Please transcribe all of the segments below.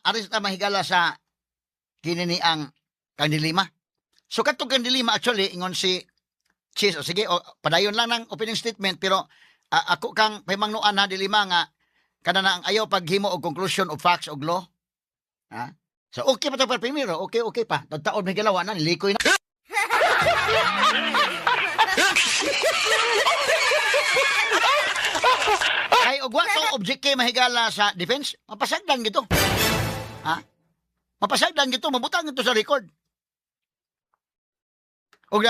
aris na mahigala sa kinini ang Kandilima. So katong Kandilima actually ingon si Cheese, o sige, padayon lang ng opening statement pero ako kang pahimangnuan na Dilima nga kana na ang ayaw paghimo og conclusion of facts og law. Ha? So okay pa to para primero, okay pa. Taon may galawa na nilikoy na. Ay og wa to object kay mahigala sa defense, mapasagdan gito. Ha? Mapasagdan gito, mabutang gito sa record. Og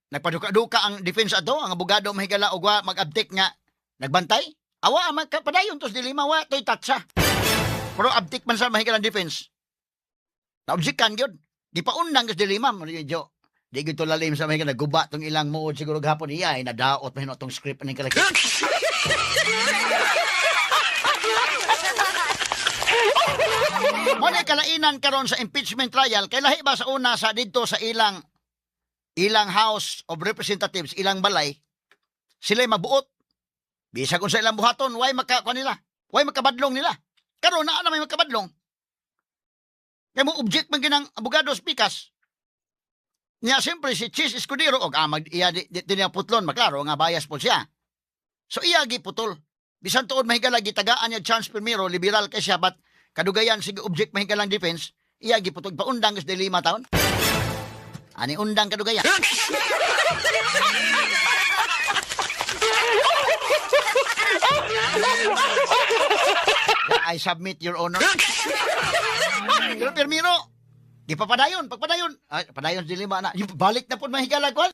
nagpaduka-duka ang defense ato, ang abogado mahigala og wa mag-abtek nga nagbantay. Awa man padayon tos Dilima wa toy tatsa. Pero abtik man sa mahigala defense. Na-objectan gyud. Di pa undang tos Dilima mo jo. Di gito lalim sa mahigala guba tong ilang muod siguro gahapon iya ay nadaot mahino tong script ning kalaki. Mo na kalainan karon sa impeachment trial kay lahi ba sa una sa didto sa ilang House of Representatives, ilang balay, sila'y mabuot. Bisa kung sa ilang buhaton, why makabadlong nila. Karon na may makabadlong. Kaya mo object man ginang abogado speakers. Niya siyempre si Cheese Escudero, iya di niya putlon, maklaro nga bias po siya. So iya giputol. Bisan tuod mahigala gitagaan niya chance primero, liberal kay siya, but kadugayan sige object mahigalang defense, iya giputol. Paundang is 5 taon. Ani undang kadugaya. I submit, Your Honor. Pero Permiro, di pa padayon, pagpadayon. Ay, padayon si Lima na. Balik na po mahigala ko.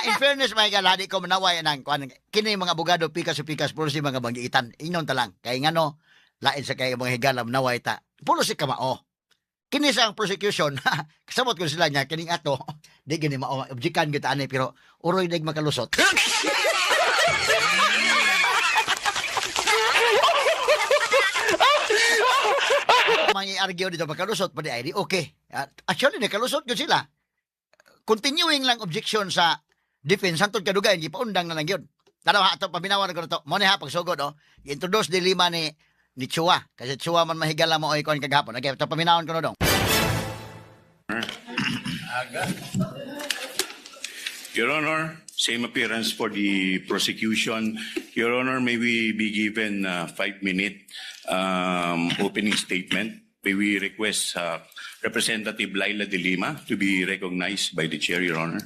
In fairness, mahigala, di ko manaway ng kini mga abogado, pikas puro si mga banggitan. Inon talang. Kaya nga no, lain sa kaya mga higala, manaway ta. Puro si kamao. Kini sa ang prosecution, kasabot ko sila niya, kining ato, di gini ma-objectan kita ani, pero uroy dig makalusot. Mangi-argue dito makalusot, pwede ay di okay. Actually, nakalusot ko sila. Continuing lang objection sa defense, hantod kadugayan, gipaundang na lang yun. Tanaw ha, ito, paminawan ko na ito. Muna ha, pagsugod, introduce Dilima ni Chua. Kasi Chua man mahigala mo o ikon kagahapon. Okay, ito paminahon ko na dong. Your Honor, same appearance for the prosecution. Your Honor, may we be given 5-minute opening statement? May we request Representative Laila De Lima to be recognized by the Chair, Your Honor?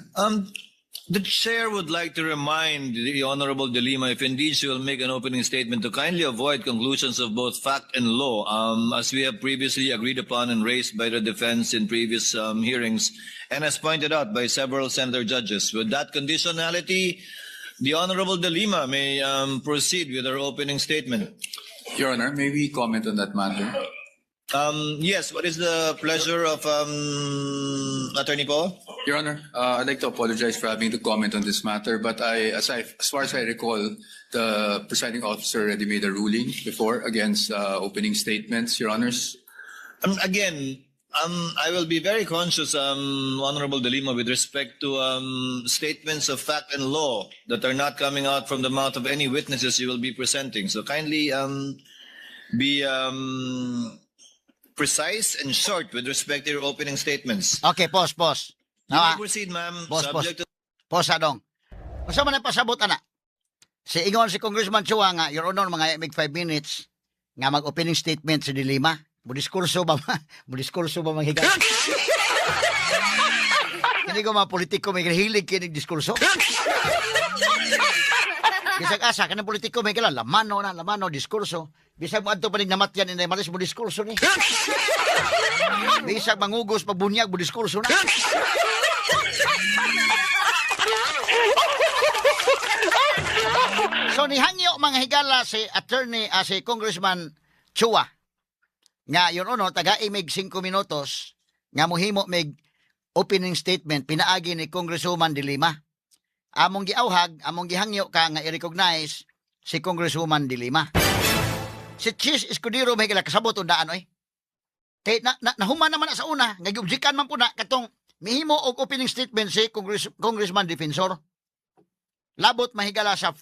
The Chair would like to remind the Honorable De Lima, if indeed she will make an opening statement, to kindly avoid conclusions of both fact and law, as we have previously agreed upon and raised by the defense in previous hearings, and as pointed out by several senator judges. With that conditionality, the Honorable De Lima may proceed with her opening statement. Your Honor, may we comment on that matter? Yes, what is the pleasure of Attorney Paul? Your Honor, I'd like to apologize for having to comment on this matter, but as far as I recall, the presiding officer already made a ruling before against opening statements, Your Honors. Again, I will be very conscious, Honorable De Lima, with respect to statements of fact and law that are not coming out from the mouth of any witnesses you will be presenting. So kindly be precise and short with respect to your opening statements. Okay, pause. You may proceed, ma'am. Subject to... Pause, adong. Masa man pasabot ana. Si ingon si Congressman Chua nga, Your Honor, mga 5 minutes nga mag-opening statement si Dilima. Budiskurso ba manghiga? Hindi ko mga politiko may hilig kinig diskurso. Bisag asa kanang politiko may kala lamano diskurso. Bisag mo adto pa ning namatyan inay malis mo diskurso ni. Bisag mangugos pagbunyag mo diskurso na. So nihangyo mga higala si attorney si Congressman Chua nga yun taga-imig 5 minutos nga mohimo mig opening statement pinaagi ni Congresswoman De Lima. Among giawhag, among gihangyo ka nga i-recognize si Congresswoman De Lima. Si Cheese Escudero may kasabot undaan oy. Kay nahuman naman na sa una, nga giobjekan man po na katong mihimo og opening statement si Congressman Defensor. Labot mahigala sa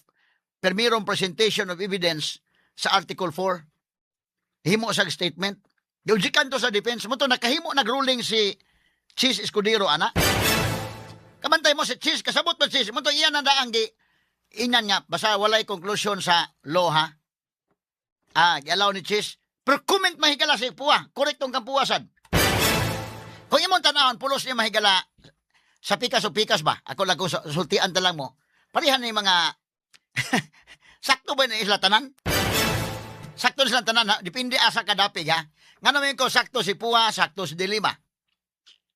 permirong presentation of evidence sa Article 4. Himo sa statement. Diujikan to sa defense. Mo to nakahimo nagruling si Chis Escudero ana. Kamantay mo si Chis, kasabot mo Chis. Mo to iyan ang daanggi. Inan nga, basta walay conclusion sa law ha. Allow ni Chis. Pero comment mahigala si Puwa. Korektong kang puwasan. Kung imong tanahon, pulos niya mahigala sa pikas o pikas ba? Ako lang kung sultian talang mo. Parihan ni mga sakto ba ni isla tanan? Sakto sila tanan ha? Depende asa kadapig ha? Nga naman ko sakto si Puwa, sakto si Dilima.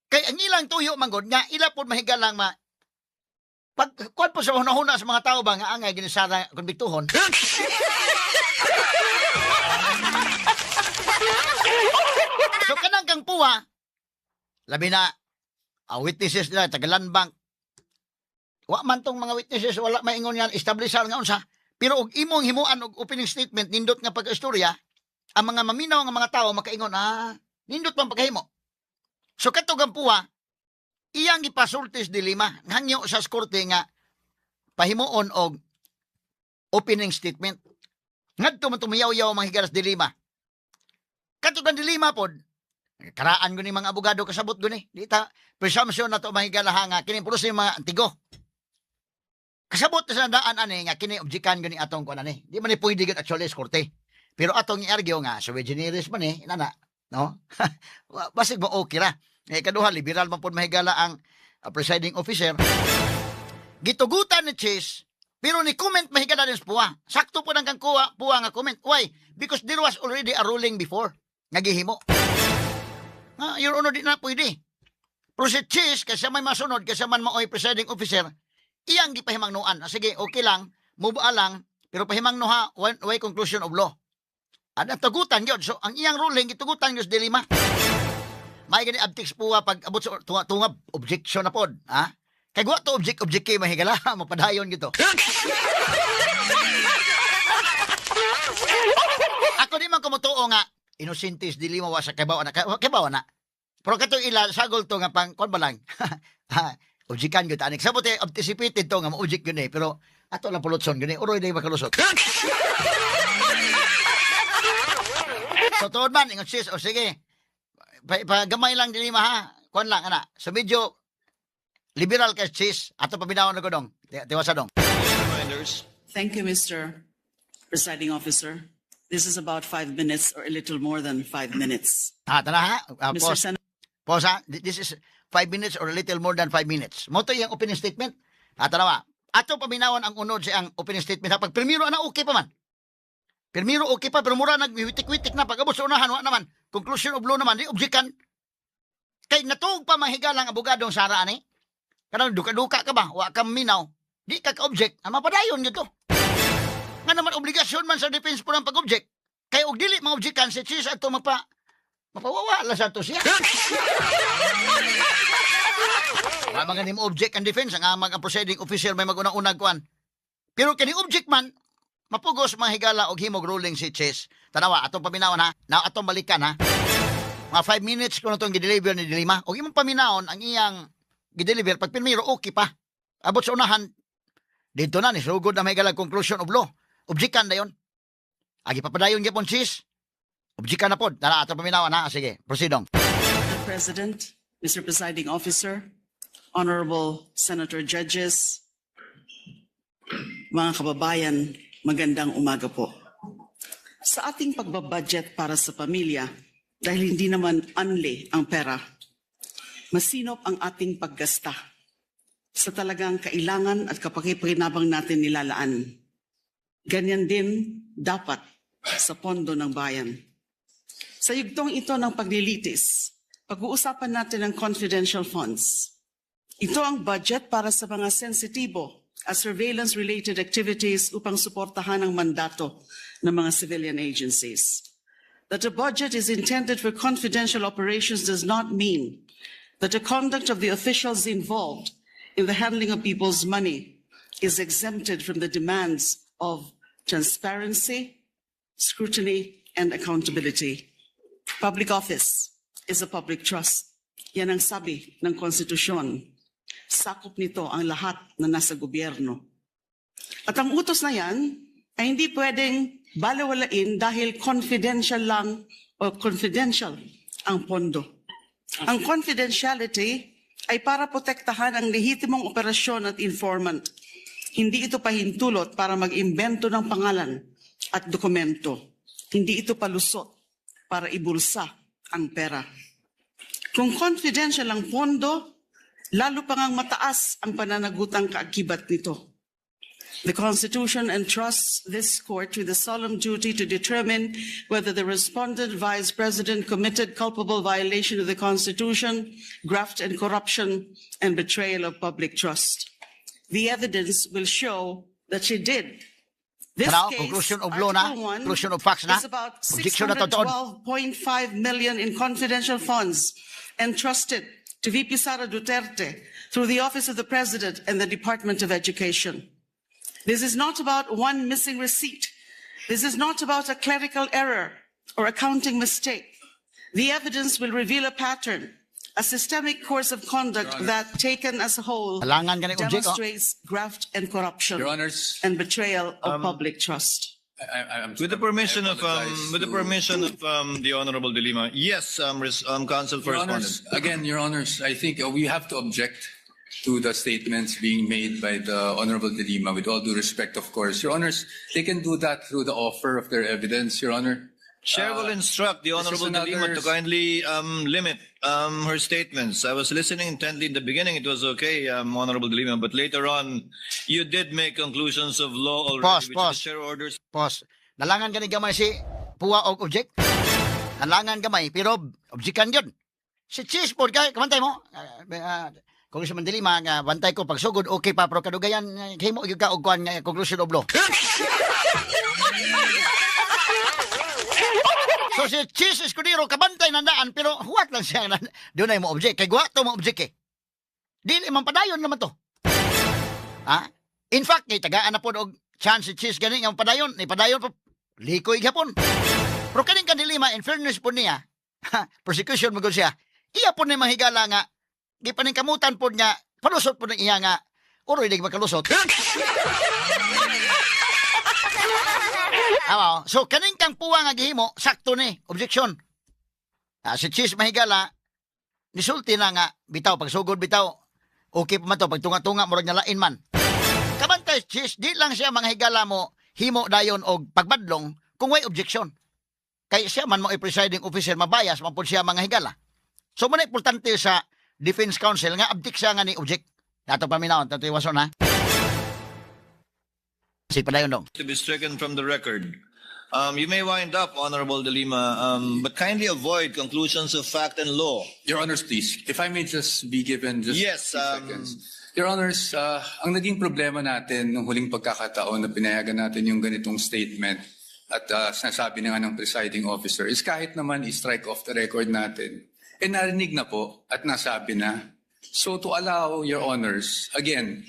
Kay ang ilang tuyo manggod nga ila po mahigalang pag kuan po sa hunahuna sa mga tao ba nga angay ginisara konbiktuhon. So kanang kang Puwa, labi na witnesses nila Tagalanbang. Wa man tong mga witnesses wala maingon yan establishar nga unsa. Pero og imong himuan og opening statement nindot nga pag-istorya, ang mga maminaw nga mga tao makaingon nindot man pagkahimo. So katong ang Puwa, iyang gipasultis Dilima hangyo sa korte nga pahimuon og opening statement. Ngadto man tumiyaw-yaw mga higaras Dilima. Katong ang Dilima pod, karaan guni mga abogado kasabot guni. Dita presumption na to mahigala nga kini pulos ni mga antigo. Kasabot sa daan ani nga kini objekan gani atong kuan ani. Di man ni pwede gid actually sa korte. Pero atong i-argue nga sui generis man inana, no? Basig mo okay ra. Kaduha liberal man pud mahigala ang presiding officer. Gitugutan ni Chis pero ni comment mahigala din sa Puwa. Sakto po nang kang Puwa nga comment. Why? Because there was already a ruling before nga gihimo. Your Honor, di na pwede. Pero si Chis, kasi may masunod, kasi man maoy presiding officer, iyang gipahimangnuan. Sige, okay lang, move lang, pero pahimangnuha, way conclusion of law. At tugutan yun. So, ang iyang ruling, itugutan yun sa Dilima. May gani abtiks Puwa pag abot sa tungab, objection na pod. Ha? Kaya gwa to object kay mahigala, mapadayon gito. Ako di man kumutuo nga, inusintis Dilima wa sa kabawa na. Pero kato ila sagol to nga pang kon ba lang. Objikan gyud anik. Sabot anticipated to nga mo-object gyud pero ato lang pulotson gyud uroy day makalusot. So tuod man ingon sis o sige. Gamay lang Dilima ha. Kon lang ana. So medyo liberal ka sis ato pabinawon na ko dong. Tiwasa dong. Reminders. Thank you, Mr. Presiding Officer. This is about 5 minutes or a little more than 5 minutes. Tara ha. Mr. Pause. Senator, Pause ha. This is 5 minutes or a little more than 5 minutes. Mo to yung opening statement. Tara ato paminawan ang unod sa ang opening statement ha. Pag primero ana okay pa man. Primero okay pa pero mura nagwitik-witik na pag abot sa unahan wa naman. Conclusion of law naman di objekan. Kay natuog pa mahigalang abogadong Sara ani. Kanang duka-duka ka ba? Wa ka minaw. Di ka ka-object. Mapadayon gyud to. Nga naman obligasyon man sa defense po ng pag-object. Kay og dili ma-objectan si Chis ato mapawawala sa to siya. Mga ni mo-object ang defense ang amag ang proceeding officer may magunang-unag kuan. Pero kani object man mapugos mahigala og himog ruling si Chis. Tanawa atong paminawan ha. Now atong balikan ha. Mga 5 minutes ko na itong gideliver ni Dilima. Og imong paminaon ang iyang gideliver pag pinmiro okay pa. Abot sa unahan dito na ni sugod na mahigala conclusion of law. Objekan dayon. Agi papadayon gyapon Chis. Objekan na pod. Tara atong paminawan ha. Sige, proceedong. Mr. President, Mr. Presiding Officer, Honorable Senator Judges, mga kababayan, magandang umaga po. Sa ating pagbabudget para sa pamilya, dahil hindi naman unli ang pera, masinop ang ating paggasta sa talagang kailangan at kapakipakinabang natin nilalaan. Ganyan din dapat sa pondo ng bayan. Sa yugtong ito ng paglilitis, pag-uusapan natin ang confidential funds. Ito ang budget para sa mga sensitibo at surveillance-related activities upang suportahan ang mandato ng mga civilian agencies. That the budget is intended for confidential operations does not mean that the conduct of the officials involved in the handling of people's money is exempted from the demands of transparency, scrutiny, and accountability. Public office is a public trust. Yan ang sabi ng konstitusyon. Sakop nito ang lahat na nasa gobyerno. At ang utos na yan ay hindi pwedeng balewalain dahil confidential lang o confidential ang pondo. Ang confidentiality ay para protektahan ang lehitimong operasyon at informant. Hindi ito pahintulot para mag-imbento ng pangalan at dokumento. Hindi ito palusot para ibulsa ang pera. Kung confidential ang pondo, lalo pa ngang mataas ang pananagutang kaakibat nito. The Constitution entrusts this court with the solemn duty to determine whether the respondent vice president committed culpable violation of the Constitution, graft and corruption, and betrayal of public trust. The evidence will show that she did. This Tanaw, case, conclusion of law na, Article 1, conclusion of facts na, is about objection na totoon. 612.5 million in confidential funds entrusted to VP Sara Duterte through the Office of the President and the Department of Education. This is not about one missing receipt. This is not about a clerical error or accounting mistake. The evidence will reveal a pattern, a systemic course of conduct that, taken as a whole, Alangan ka ng object, oh. demonstrates graft and corruption Your Honors, and betrayal of public trust. With the permission I of apologize to- the Honorable De Lima, yes, Counsel for Your Respondent. Honors, again, Your Honors, I think we have to object to the statements being made by the Honorable De Lima, with all due respect, of course. Your Honors, they can do that through the offer of their evidence, Your Honor. Chair will instruct the this is Honorable De Lima another- to kindly limit her statements. I was listening intently in the beginning. It was okay, Honorable De Lima, but later on, you did make conclusions of law already, Pause, which pause. the chair orders. Pos, nalangan gani gamay si Puwa og object. Nalangan gamay, pero objectan yun. Si Cheese po, kamantay mo. Kung sa Mandilima, nga bantay ko, pag sugod, okay pa, pero kadugayan, himo yung kaugkuhan nga conclusion of law. So si Cheese Escudero, kabantay nandaan, pero huwat lang siya, doon ay mo object. Kaya guwato mo object eh. Dili, man padayon naman to. Ha? In fact, kay tagaan na po og chance si Cheese gani nga padayon, ni padayon po likoy gyapon. Pero kaning kanilima in fairness po niya, prosecution mo siya. Iya po ni mahigala nga gipaning kamutan po niya, palusot po ng iya nga uroy dig makalusot. Awa, so kaning kang puwa nga gihimo, sakto ni, objection. Si Cheese mahigala nisulti na nga bitaw pagsugod bitaw. Okay pa man to, pagtunga-tunga, murag na lain man. Kabantay, Cheese, di lang siya mga higala mo, himo dayon og pagbadlong kung may objection. Kay siya man mo i-presiding officer, mabayas, man po siya mga higala. So, man importante sa Defense Council nga abdik siya nga ni object. Nato paminaon, tato iwason ha. Si padayon dong. To be stricken from the record. You may wind up, Honorable De Lima, but kindly avoid conclusions of fact and law. Your Honors, please, if I may just be given just Yes, 60 seconds. Your Honors, ang naging problema natin nung huling pagkakataon na pinayagan natin yung ganitong statement at sinasabi na nga ng presiding officer is kahit naman i-strike off the record natin, narinig na po at nasabi na. So to allow, Your Honors, again,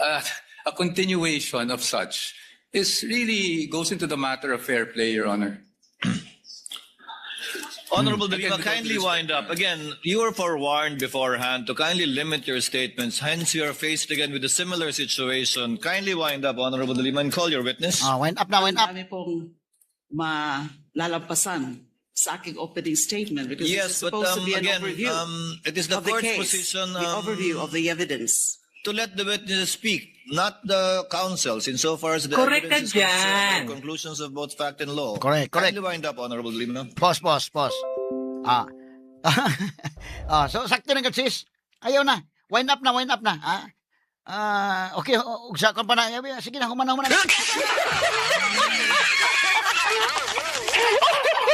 a continuation of such is really goes into the matter of fair play, Your Honor. Honorable De Again, Lima, with all kindly due respect. wind up. Again, you were forewarned beforehand to kindly limit your statements. Hence, you are faced again with a similar situation. Kindly wind up, Honorable De Lima, and call your witness. Wind up na, wind up. Dami pong malalampasan sa aking opening statement because Yes, it's but supposed to be an again, overview it is the of the court's case, position the overview of the evidence. to let the witnesses speak, not the counsels, insofar as the Correct evidence is ka concerned, dyan. conclusions of both fact and law. Correct, correct. Kindly wind up, Honorable De Lima. Pause. So sakto na Sis. Ayaw na. Wind up na. Okay, ugsa kon pa na. Sige na, humana.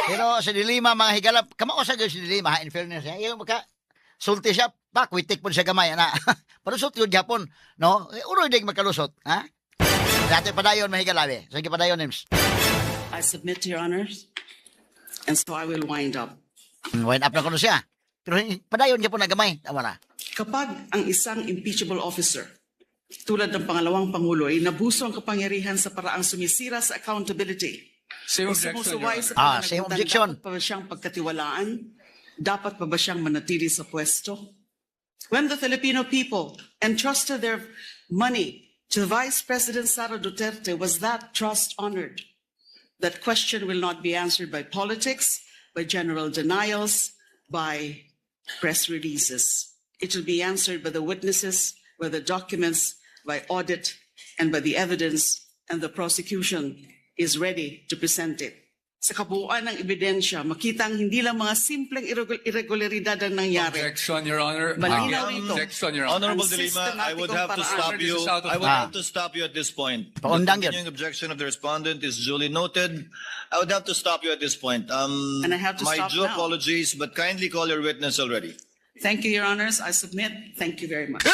Pero si Dilima mga higala, kamao sa si Dilima ha, in fairness. Ayaw maka sulti siya, bakwitik po siya gamay na. Palusot yun Japon, no? Uroy dig makalusot, ha? Dati padayon mahigala be. Sige padayon Nims. I submit to your honors, and so I will wind up. Wind up na kuno siya. Pero padayon Japon na gamay, tama na. Kapag ang isang impeachable officer, tulad ng pangalawang Pangulo, ay nabuso ang kapangyarihan sa paraang sumisira sa accountability, Same o objection, sumusuway Your sa Honor. Same pananagutan, objection. dapat pa ba siyang pagkatiwalaan? Dapat pa ba siyang manatili sa pwesto? When the Filipino people entrusted their money to Vice President Sara Duterte, was that trust honored? That question will not be answered by politics, by general denials, by press releases. It will be answered by the witnesses, by the documents, by audit, and by the evidence, and the prosecution is ready to present it. Sa kabuuan ng ebidensya, makitang hindi lang mga simpleng irregularidad ang nangyari. Objection, Your Honor. Malinaw ito. Objection, Your Honor. Honorable Ang De Lima, I would have to sistematikong stop paraan. you. This is out of I would order. have to stop you at this point. The Paundang yun. continuing objection of the respondent is duly noted. I would have to stop you at this point. And I have to my stop due now. apologies, but kindly call your witness already. Thank you, Your Honors. I submit. Thank you very much.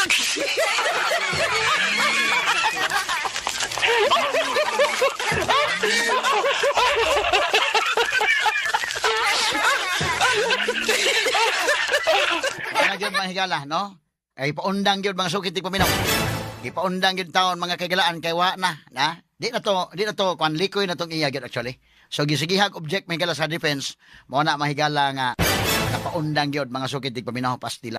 Mga gyud mga higala, no? Ay paundang gyud mga sukit ti paminaw. Ipaundang gyud taon mga kagalaan kay wa na. Di na to kwan likoy na tong iya gyud actually. So gisigihag object mga higala sa defense mo na mahigala nga napaundang gyud mga sukit ti paminaw pastila.